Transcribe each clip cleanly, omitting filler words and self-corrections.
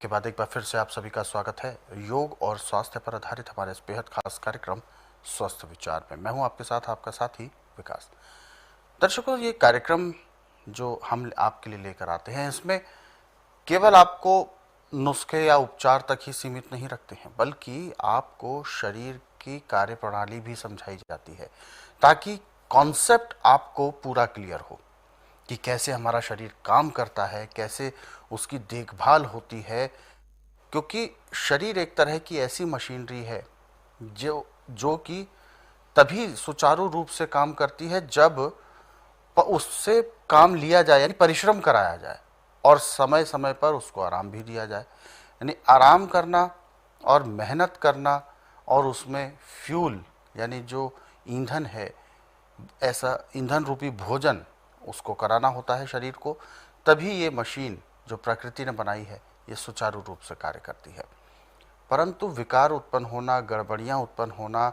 के बाद एक बार फिर से आप सभी का स्वागत है योग और स्वास्थ्य पर आधारित हमारे इस बेहद खास कार्यक्रम स्वस्थ विचार में। मैं हूं आपके साथ आपका साथी विकास। दर्शकों, ये कार्यक्रम जो हम आपके लिए लेकर आते हैं, इसमें केवल आपको नुस्खे या उपचार तक ही सीमित नहीं रखते हैं, बल्कि आपको शरीर की कार्यप्रणाली भी समझाई जाती है, ताकि कॉन्सेप्ट आपको पूरा क्लियर हो कि कैसे हमारा शरीर काम करता है, कैसे उसकी देखभाल होती है। क्योंकि शरीर एक तरह की ऐसी मशीनरी है जो कि तभी सुचारू रूप से काम करती है जब उससे काम लिया जाए, यानी परिश्रम कराया जाए और समय समय पर उसको आराम भी दिया जाए। यानी आराम करना और मेहनत करना और उसमें फ्यूल यानी जो ईंधन है, ऐसा ईंधन रूपी भोजन उसको कराना होता है शरीर को, तभी ये मशीन जो प्रकृति ने बनाई है ये सुचारू रूप से कार्य करती है। परंतु विकार उत्पन्न होना, गड़बड़ियाँ उत्पन्न होना,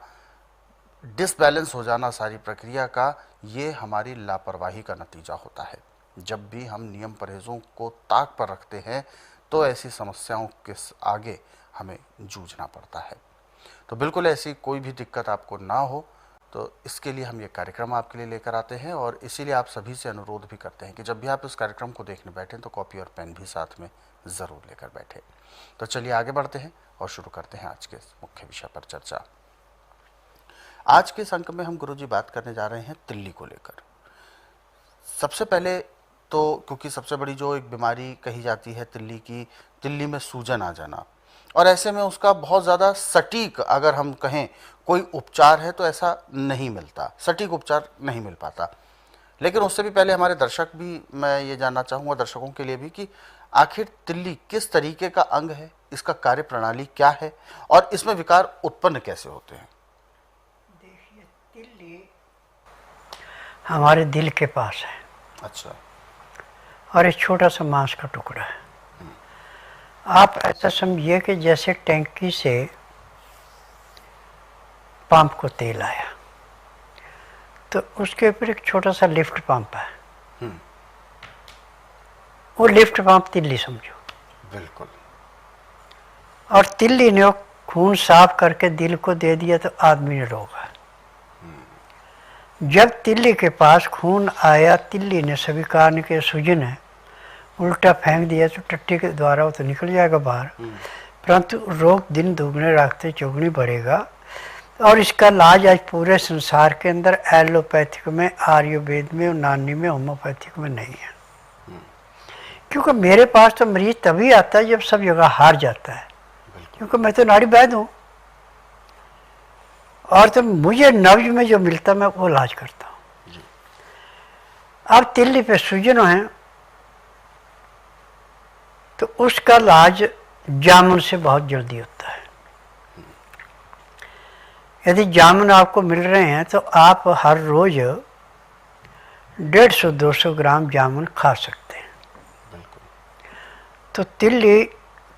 डिसबैलेंस हो जाना सारी प्रक्रिया का, ये हमारी लापरवाही का नतीजा होता है। जब भी हम नियम परहेजों को ताक पर रखते हैं तो ऐसी समस्याओं के आगे हमें जूझना पड़ता है। तो बिल्कुल ऐसी कोई भी दिक्कत आपको ना हो, तो इसके लिए हम ये कार्यक्रम आपके लिए लेकर आते हैं और इसीलिए आप सभी से अनुरोध भी करते हैं कि जब भी आप इस कार्यक्रम को देखने बैठें तो कॉपी और पेन भी साथ में ज़रूर लेकर बैठें। तो चलिए आगे बढ़ते हैं और शुरू करते हैं आज के मुख्य विषय पर चर्चा। आज के इस अंक में हम गुरुजी बात करने जा रहे हैं तिल्ली को लेकर। सबसे पहले तो क्योंकि सबसे बड़ी जो एक बीमारी कही जाती है तिल्ली की, तिल्ली में सूजन आ जाना, और ऐसे में उसका बहुत ज़्यादा सटीक अगर हम कहें कोई उपचार है तो ऐसा नहीं मिलता, सटीक उपचार नहीं मिल पाता। लेकिन उससे भी पहले हमारे दर्शक भी, मैं ये जानना चाहूँगा दर्शकों के लिए भी कि आखिर तिल्ली किस तरीके का अंग है, इसका कार्य प्रणाली क्या है और इसमें विकार उत्पन्न कैसे होते हैं। देखिए, तिल्ली हमारे दिल के पास है। अच्छा। और एक छोटा सा मांस का टुकड़ा है। आप ऐसा समझिए कि जैसे टैंकी से पंप को तेल आया तो उसके ऊपर एक छोटा सा लिफ्ट पंप है, वो लिफ्ट पंप तिल्ली समझो। बिल्कुल। और तिल्ली ने वो खून साफ करके दिल को दे दिया तो आदमी ने रोका। जब तिल्ली के पास खून आया, तिल्ली ने स्वीकार नहीं किया, सूजन है, उल्टा फेंक दिया तो टट्टी के द्वारा वो तो निकल जाएगा बाहर, परंतु रोग दिन दुगने राखते चौगुनी बढ़ेगा। और इसका इलाज आज पूरे संसार के अंदर एलोपैथिक में, आयुर्वेद में, यूनानी में, होम्योपैथिक में नहीं है। क्योंकि मेरे पास तो मरीज तभी आता है जब सब जगह हार जाता है, क्योंकि मैं तो नाड़ी वैद्य हूँ और तो मुझे नब्ज में जो मिलता मैं वो इलाज करता हूँ। अब तिल्ली पे सूजन है तो उसका इलाज जामुन से बहुत जल्दी होता है। यदि जामुन आपको मिल रहे हैं तो आप हर रोज 150-200 ग्राम जामुन खा सकते हैं। तो तिल्ली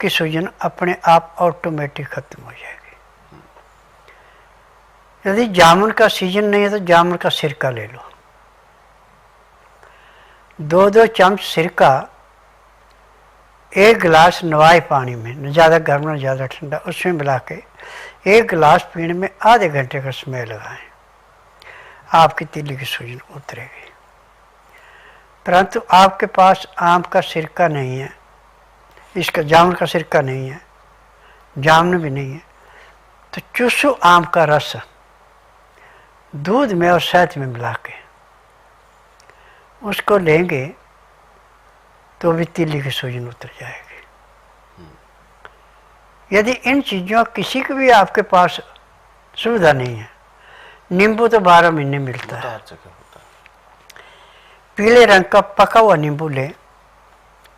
की सूजन अपने आप ऑटोमेटिक खत्म हो जाएगी। यदि जामुन का सीजन नहीं है तो जामुन का सिरका ले लो, 2-2 चम्मच सिरका एक गिलास नवाए पानी में, न ज़्यादा गर्म न ज़्यादा ठंडा, उसमें मिला के 1 गिलास पीने में आधे घंटे का समय लगाएं, आपकी तिल्ली की सूजन उतरेगी। परंतु आपके पास आम का सिरका नहीं है, इसका जामुन का सिरका नहीं है, जामुन भी नहीं है, तो चूसू आम का रस दूध में और शहद में मिला के उसको लेंगे तो भी तिल्ली की सूजन उतर जाएगी। यदि इन चीज़ों किसी की भी आपके पास सुविधा नहीं है, नींबू तो 12 महीने मिलता है। पीले रंग का पका हुआ नींबू लें,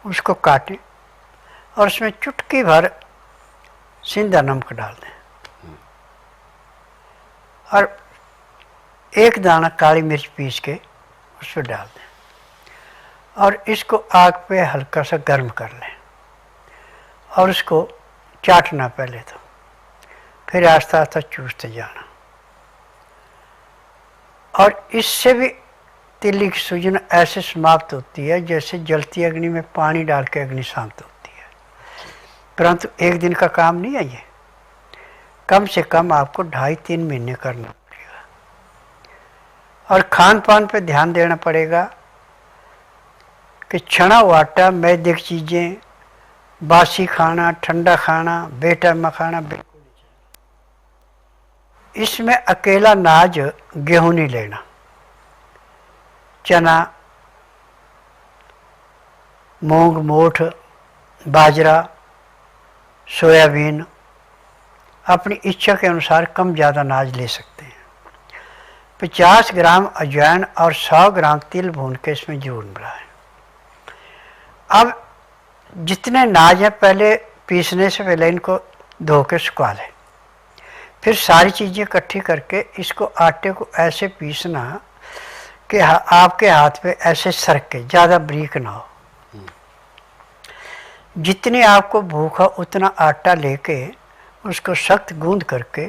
उसको काटें और उसमें चुटकी भर सिंधा नमक डाल दें और 1 दाना काली मिर्च पीस के उस पर डाल दें और इसको आग पे हल्का सा गर्म कर लें और उसको चाटना पहले तो, फिर आस्ता आस्ता चूसते जाना। और इससे भी तिल्ली की सूजन ऐसे समाप्त होती है जैसे जलती अग्नि में पानी डाल के अग्नि शांत होती है। परंतु एक दिन का काम नहीं है ये, कम से कम आपको 2.5-3 महीने करना पड़ेगा। और खान पान पे ध्यान देना पड़ेगा कि छना हुआ आटा, मैदे की चीज़ें, बासी खाना, ठंडा खाना, बेटाइमा खाना बिल्कुल नहीं चाहिए। इसमें अकेला अनाज गेहूँ नहीं लेना, चना, मूंग, मोठ, बाजरा, सोयाबीन, अपनी इच्छा के अनुसार कम ज़्यादा अनाज ले सकते हैं। 50 ग्राम अजवाइन और 100 ग्राम तिल भून के इसमें जरूर मिलाएं। अब जितने अनाज हैं पहले पीसने से पहले इनको धो के सुखा लें, फिर सारी चीज़ें इकट्ठी करके इसको आटे को ऐसे पीसना कि आपके हाथ पे ऐसे सरके, ज़्यादा बारीक ना हो। जितनी आपको भूख हो उतना आटा लेके उसको सख्त गूंद करके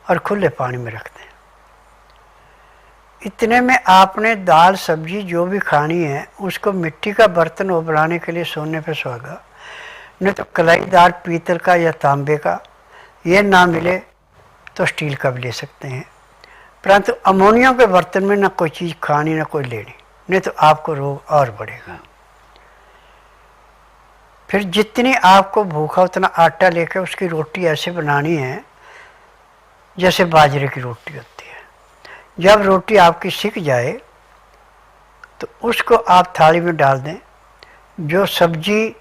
और खुले पानी में रख दें। इतने में आपने दाल सब्जी जो भी खानी है उसको मिट्टी का बर्तन हो बनाने के लिए सोने पे सुहागा, नहीं तो कलाईदार पीतल का या तांबे का, ये ना मिले तो स्टील का भी ले सकते हैं। परंतु अमोनियम के बर्तन में ना कोई चीज़ खानी ना कोई लेनी, नहीं तो आपको रोग और बढ़ेगा। फिर जितनी आपको भूखा उतना आटा लेकर उसकी रोटी ऐसे बनानी है जैसे बाजरे की रोटी होती है। जब रोटी आपकी सिक जाए तो उसको आप थाली में डाल दें। जो सब्जी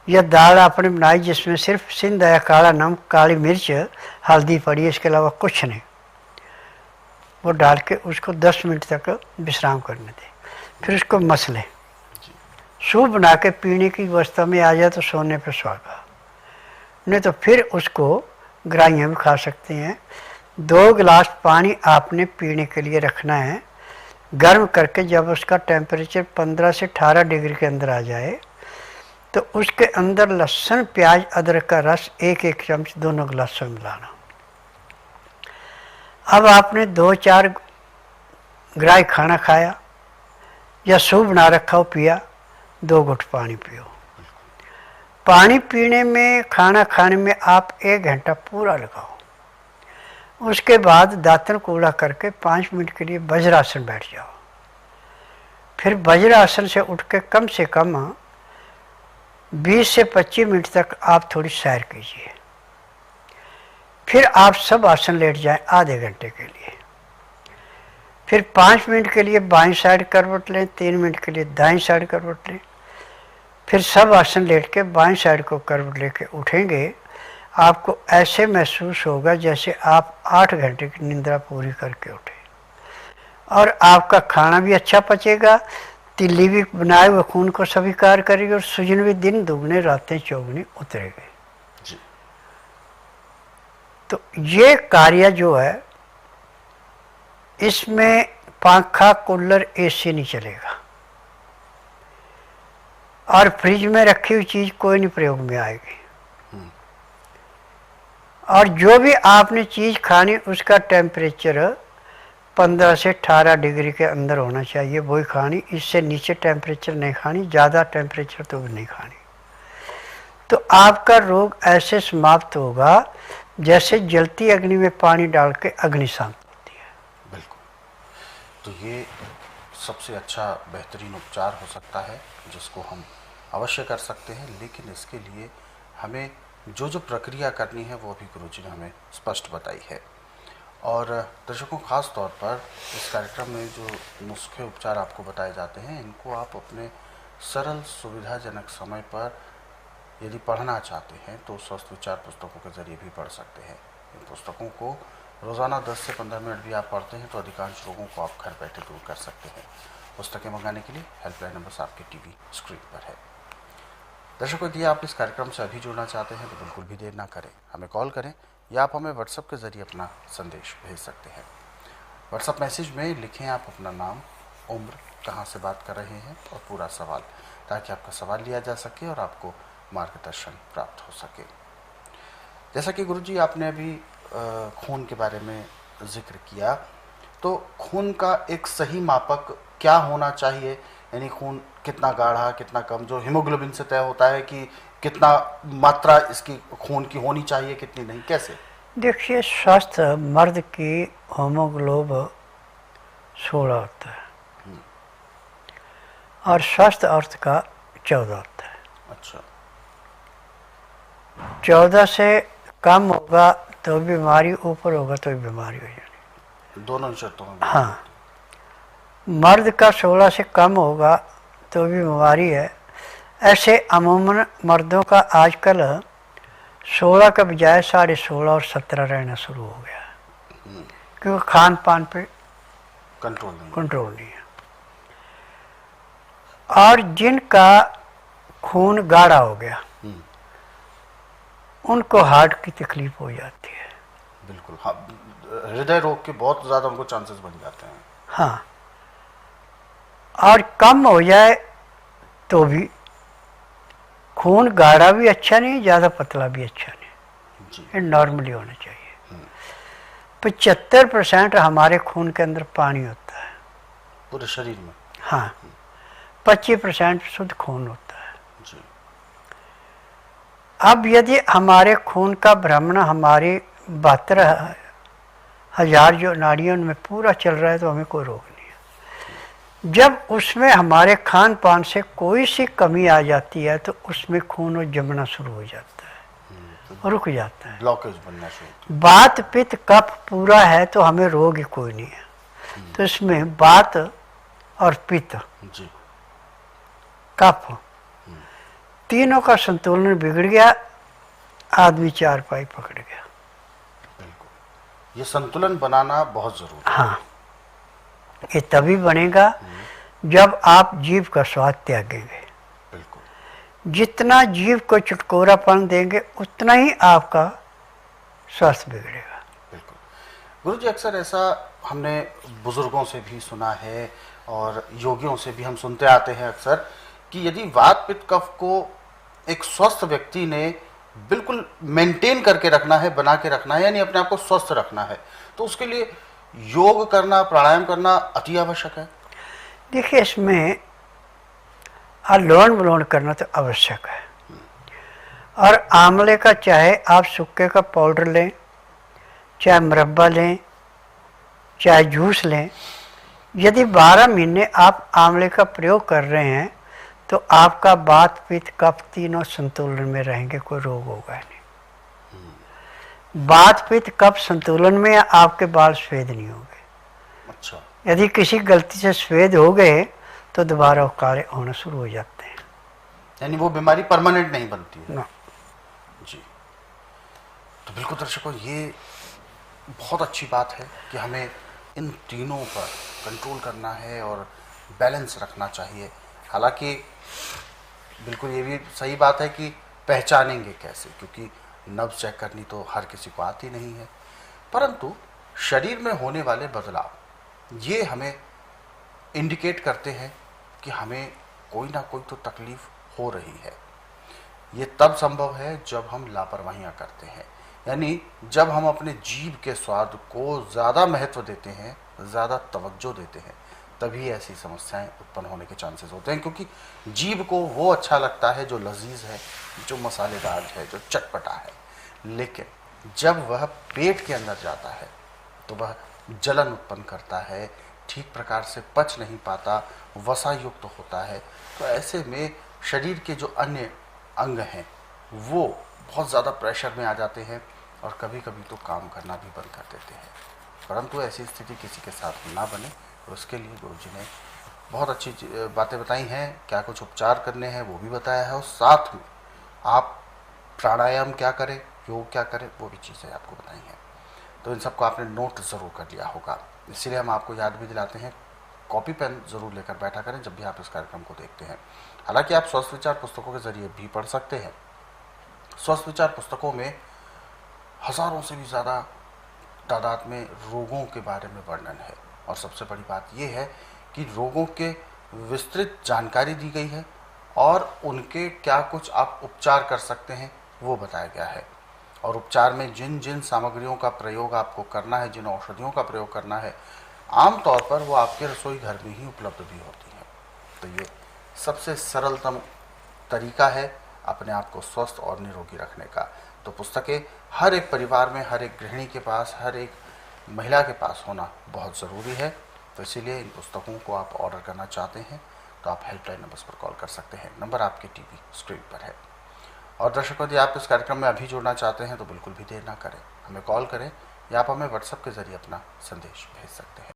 या दाल आपने बनाई जिसमें सिर्फ सिंध या काला नमक, काली मिर्च, हल्दी पड़ी है, इसके अलावा कुछ नहीं, वो डाल के उसको 10 मिनट तक विश्राम करने दें। फिर उसको मसलें, सूप बना के पीने की व्यवस्था में आ जाए तो सोने पे सुहागा, नहीं तो फिर उसको ग्राहियाँ भी खा सकते हैं। 2 गिलास पानी आपने पीने के लिए रखना है, गर्म करके जब उसका टेम्परेचर 15 से 18 डिग्री के अंदर आ जाए तो उसके अंदर लहसुन, प्याज, अदरक का रस 1-1 चम्मच दोनों गिलासों में मिलाना। अब आपने 2-4 ग्राही खाना खाया या सूप बना रखा हो पिया, 2 घुट पानी पियो। पानी पीने में, खाना खाने में आप 1 घंटा पूरा लगाओ। उसके बाद दातन कूड़ा करके 5 मिनट के लिए वज्रासन बैठ जाओ। फिर वज्रासन से उठ के कम से कम 20 से 25 मिनट तक आप थोड़ी सैर कीजिए। फिर आप सब आसन लेट जाएं आधे घंटे के लिए। फिर 5 मिनट के लिए बाईं साइड करवट लें, 3 मिनट के लिए दाईं साइड करवट लें। फिर सब आसन लेट के बाईं साइड को करवट लेके उठेंगे। आपको ऐसे महसूस होगा जैसे आप 8 घंटे की निद्रा पूरी करके उठे, और आपका खाना भी अच्छा पचेगा, तिल्ली भी बनाए हुए खून को स्वीकार करेगी, और सूजन भी दिन दुगने रातें चौगुनी उतरेगी। तो ये कार्य जो है इसमें पंखा, कूलर, एसी नहीं चलेगा, और फ्रिज में रखी हुई चीज़ कोई नहीं प्रयोग में आएगी। और जो भी आपने चीज़ खानी उसका टेम्परेचर 15 से 18 डिग्री के अंदर होना चाहिए, वही खानी। इससे नीचे टेम्परेचर नहीं खानी, ज़्यादा टेम्परेचर तो भी नहीं खानी। तो आपका रोग ऐसे समाप्त होगा जैसे जलती अग्नि में पानी डाल के अग्नि शांत होती है। बिल्कुल। तो ये सबसे अच्छा बेहतरीन उपचार हो सकता है जिसको हम अवश्य कर सकते हैं, लेकिन इसके लिए हमें जो जो प्रक्रिया करनी है वो भी गुरुजी ने हमें स्पष्ट बताई है। और दर्शकों, ख़ास तौर पर इस कार्यक्रम में जो नुस्खे उपचार आपको बताए जाते हैं, इनको आप अपने सरल सुविधाजनक समय पर यदि पढ़ना चाहते हैं तो स्वस्थ विचार पुस्तकों के ज़रिए भी पढ़ सकते हैं। इन पुस्तकों को रोज़ाना 10 से 15 मिनट भी आप पढ़ते हैं तो अधिकांश रोगों को आप घर बैठे दूर कर सकते हैं। पुस्तकें मंगाने के लिए हेल्पलाइन नंबर आपके टीवी स्क्रीन पर है। दर्शकों, यदि आप इस कार्यक्रम से अभी जुड़ना चाहते हैं तो बिल्कुल भी देर ना करें, हमें कॉल करें या आप हमें व्हाट्सएप के ज़रिए अपना संदेश भेज सकते हैं। व्हाट्सएप मैसेज में लिखें आप अपना नाम, उम्र, कहाँ से बात कर रहे हैं और पूरा सवाल, ताकि आपका सवाल लिया जा सके और आपको मार्गदर्शन प्राप्त हो सके। जैसा कि गुरुजी आपने अभी खून के बारे में जिक्र किया, तो खून का एक सही मापक क्या होना चाहिए? यानी खून कितना गाढ़ा, कितना कम, जो हीमोग्लोबिन से तय होता है कि कितना मात्रा इसकी खून की होनी चाहिए, कितनी नहीं, कैसे? देखिए, स्वस्थ मर्द की होमोग्लोब 16 होता है और स्वस्थ औरत का 14 होता है। अच्छा। 14 से कम होगा तो बीमारी, ऊपर होगा तो बीमारी हो जाएगी। दोनों शर्तों में? हाँ, मर्द का 16 से कम होगा तो भी बीमारी है। ऐसे अमूमन मर्दों का आजकल 16 के बजाय 16.5 और 17 रहना शुरू हो गया है, क्योंकि खान पान पे कंट्रोल नहीं है। और जिनका खून गाढ़ा हो गया उनको हार्ट की तकलीफ हो जाती है। बिल्कुल, हाँ, हृदय रोग के बहुत ज़्यादा उनको चांसेस बन जाते हैं। हाँ, और कम हो जाए तो भी खून गाढ़ा भी अच्छा नहीं, ज़्यादा पतला भी अच्छा नहीं, जी। ये नॉर्मली होना चाहिए। 75% हमारे खून के अंदर पानी होता है पूरे शरीर में। हाँ, 25% शुद्ध खून होता है। जी। अब यदि हमारे खून का भ्रमण हमारी 72,000 जो नाड़ियों में पूरा चल रहा है तो हमें कोई रोग नहीं है। जब उसमें हमारे खान पान से कोई सी कमी आ जाती है तो उसमें खून जमना शुरू हो जाता है, रुक जाता है, ब्लॉकेज बनना शुरू होती है। बात पित्त कफ पूरा है तो हमें रोग ही कोई नहीं है। तो इसमें बात और पित्त, जी। कफ, तीनों का संतुलन बिगड़ गया, आदमी चारपाई पकड़ गया। बिल्कुल, ये संतुलन बनाना बहुत जरूरी है। हाँ, ये तभी बनेगा जब आप जीभ का स्वाद त्यागेंगे। बिल्कुल। जितना जीभ को चुटकोरापन देंगे उतना ही आपका स्वास्थ्य बिगड़ेगा। बिल्कुल गुरुजी, अक्सर ऐसा हमने बुजुर्गों से भी सुना है और योगियों से भी हम सुनते आते हैं अक्सर कि यदि वात पित्त कफ को एक स्वस्थ व्यक्ति ने बिल्कुल मेंटेन करके रखना है, बना के रखना है, यानी अपने आप को स्वस्थ रखना है, तो उसके लिए योग करना, प्राणायाम करना अति आवश्यक है। देखिए, इसमें अनुलोम विलोम करना तो आवश्यक है। और आंवले का चाहे आप सूखे का पाउडर लें, चाहे मुरब्बा लें, चाहे जूस लें, यदि 12 महीने आप आंवले का प्रयोग कर रहे हैं तो आपका वात पित्त कफ तीनों संतुलन में रहेंगे, कोई रोग होगा नहीं। वात पित्त कफ संतुलन में आपके बाल सफेद नहीं होंगे। अच्छा। यदि किसी गलती से सफेद हो गए तो दोबारा वो काले होना शुरू हो जाते हैं, यानी वो बीमारी परमानेंट नहीं बनती है ना। जी। तो बिल्कुल दर्शकों, ये बहुत अच्छी बात है कि हमें इन तीनों पर कंट्रोल करना है और बैलेंस रखना चाहिए। हालांकि बिल्कुल ये भी सही बात है कि पहचानेंगे कैसे, क्योंकि नब्ज चेक करनी तो हर किसी को आती नहीं है, परंतु शरीर में होने वाले बदलाव ये हमें इंडिकेट करते हैं कि हमें कोई ना कोई तो तकलीफ हो रही है। ये तब संभव है जब हम लापरवाहियां करते हैं, यानी जब हम अपने जीभ के स्वाद को ज़्यादा महत्व देते हैं, ज़्यादा तवज्जो देते हैं, तभी ऐसी समस्याएं उत्पन्न होने के चांसेस होते हैं। क्योंकि जीभ को वो अच्छा लगता है जो लजीज है, जो मसालेदार है, जो चटपटा है, लेकिन जब वह पेट के अंदर जाता है तो वह जलन उत्पन्न करता है, ठीक प्रकार से पच नहीं पाता, वसा युक्त होता है। तो ऐसे में शरीर के जो अन्य अंग हैं वो बहुत ज़्यादा प्रेशर में आ जाते हैं और कभी कभी तो काम करना भी बंद कर देते हैं। परंतु ऐसी स्थिति किसी के साथ ना बने, तो उसके लिए गुरुजी ने बहुत अच्छी बातें बताई हैं। क्या कुछ उपचार करने हैं वो भी बताया है, और साथ में आप प्राणायाम क्या करें, योग क्या करें, वो भी चीज़ें आपको बताई हैं। तो इन सबको आपने नोट ज़रूर कर लिया होगा, इसीलिए हम आपको याद भी दिलाते हैं, कॉपी पेन ज़रूर लेकर बैठा करें जब भी आप इस कार्यक्रम को देखते हैं। हालांकि आप स्वस्थ विचार पुस्तकों के जरिए भी पढ़ सकते हैं। स्वस्थ विचार पुस्तकों में हज़ारों से भी ज़्यादा तादाद में रोगों के बारे में वर्णन है, और सबसे बड़ी बात यह है कि रोगों के विस्तृत जानकारी दी गई है और उनके क्या कुछ आप उपचार कर सकते हैं वो बताया गया है। और उपचार में जिन जिन सामग्रियों का प्रयोग आपको करना है, जिन औषधियों का प्रयोग करना है, आमतौर पर वो आपके रसोई घर में ही उपलब्ध भी होती हैं। तो ये सबसे सरलतम तरीका है अपने आप को स्वस्थ और निरोगी रखने का। तो पुस्तकें हर एक परिवार में, हर एक गृहिणी के पास, हर एक महिला के पास होना बहुत ज़रूरी है। तो इसीलिए इन पुस्तकों को आप ऑर्डर करना चाहते हैं तो आप हेल्पलाइन नंबर्स पर कॉल कर सकते हैं। नंबर आपके टीवी स्क्रीन पर है। और दर्शकों, यदि आप इस कार्यक्रम में अभी जुड़ना चाहते हैं तो बिल्कुल भी देर ना करें, हमें कॉल करें या आप हमें व्हाट्सएप के जरिए अपना संदेश भेज सकते हैं।